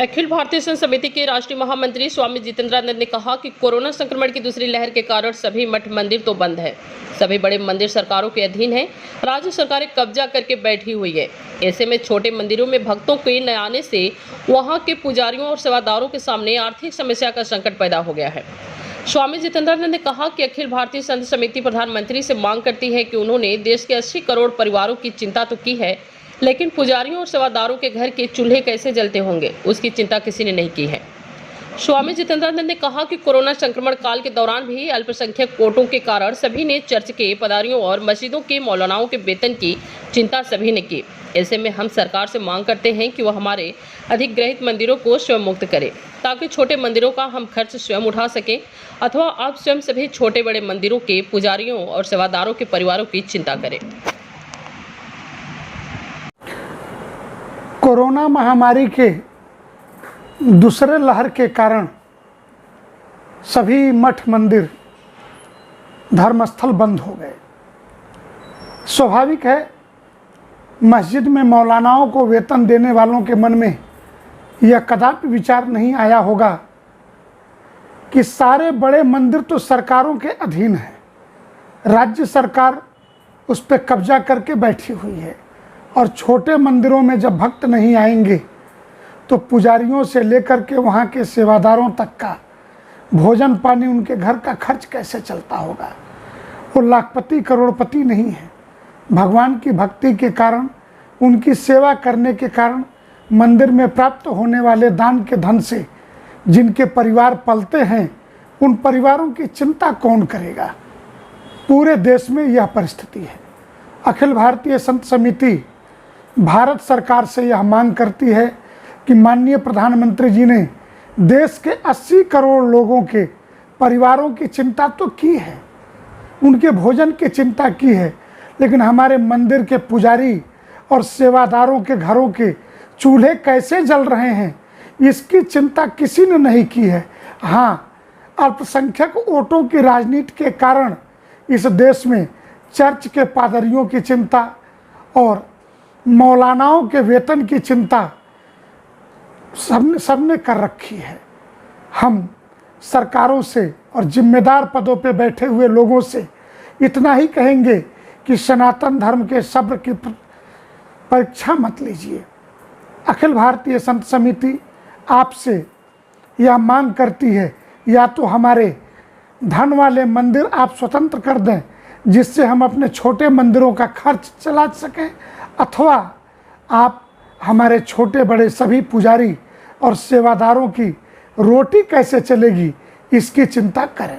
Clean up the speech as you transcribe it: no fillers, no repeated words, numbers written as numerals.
अखिल भारतीय संत समिति के राष्ट्रीय महामंत्री स्वामी जितेंद्रानंद ने कहा कि कोरोना संक्रमण की दूसरी लहर के कारण सभी मठ मंदिर तो बंद है। सभी बड़े मंदिर सरकारों के अधीन हैं। राज्य सरकारें कब्जा करके बैठी हुई है। ऐसे में छोटे मंदिरों में भक्तों के न आने से वहां के पुजारियों और सेवादारों के सामने आर्थिक समस्या का संकट पैदा हो गया है। स्वामी जितेंद्रानंद ने कहा कि अखिल भारतीय संत समिति प्रधानमंत्री से मांग करती है कि उन्होंने देश के 80 करोड़ परिवारों की चिंता तो की है, लेकिन पुजारियों और सेवादारों के घर के चूल्हे कैसे जलते होंगे, उसकी चिंता किसी ने नहीं की है। स्वामी जितेंद्रानंद ने कहा कि कोरोना संक्रमण काल के दौरान भी अल्पसंख्यक वोटों के कारण सभी ने चर्च के पदारियों और मस्जिदों के मौलानाओं के वेतन की चिंता सभी ने की। ऐसे में हम सरकार से मांग करते हैं कि वह हमारे अधिग्रहित मंदिरों को स्वयं मुक्त करे, ताकि छोटे मंदिरों का हम खर्च स्वयं उठा सकें, अथवा आप स्वयं सभी छोटे बड़े मंदिरों के पुजारियों और सेवादारों के परिवारों की चिंता करें। कोरोना महामारी के दूसरे लहर के कारण सभी मठ मंदिर धर्मस्थल बंद हो गए। स्वाभाविक है, मस्जिद में मौलानाओं को वेतन देने वालों के मन में यह कदापि विचार नहीं आया होगा कि सारे बड़े मंदिर तो सरकारों के अधीन हैं, राज्य सरकार उस पर कब्जा करके बैठी हुई है, और छोटे मंदिरों में जब भक्त नहीं आएंगे तो पुजारियों से लेकर के वहाँ के सेवादारों तक का भोजन पानी, उनके घर का खर्च कैसे चलता होगा। वो लाखपति करोड़पति नहीं है। भगवान की भक्ति के कारण, उनकी सेवा करने के कारण मंदिर में प्राप्त होने वाले दान के धन से जिनके परिवार पलते हैं, उन परिवारों की चिंता कौन करेगा। पूरे देश में यह परिस्थिति है। अखिल भारतीय संत समिति भारत सरकार से यह मांग करती है कि माननीय प्रधानमंत्री जी ने देश के 80 करोड़ लोगों के परिवारों की चिंता तो की है, उनके भोजन की चिंता की है, लेकिन हमारे मंदिर के पुजारी और सेवादारों के घरों के चूल्हे कैसे जल रहे हैं, इसकी चिंता किसी ने नहीं की है। हाँ, अल्पसंख्यक वोटों की राजनीति के कारण इस देश में चर्च के पादरियों की चिंता और मौलानाओं के वेतन की चिंता सबने कर रखी है। हम सरकारों से और जिम्मेदार पदों पे बैठे हुए लोगों से इतना ही कहेंगे कि सनातन धर्म के सब्र की परीक्षा मत लीजिए। अखिल भारतीय संत समिति आपसे यह मांग करती है, या तो हमारे धन वाले मंदिर आप स्वतंत्र कर दें जिससे हम अपने छोटे मंदिरों का खर्च चला सकें, अथवा आप हमारे छोटे बड़े सभी पुजारी और सेवादारों की रोटी कैसे चलेगी, इसकी चिंता करें।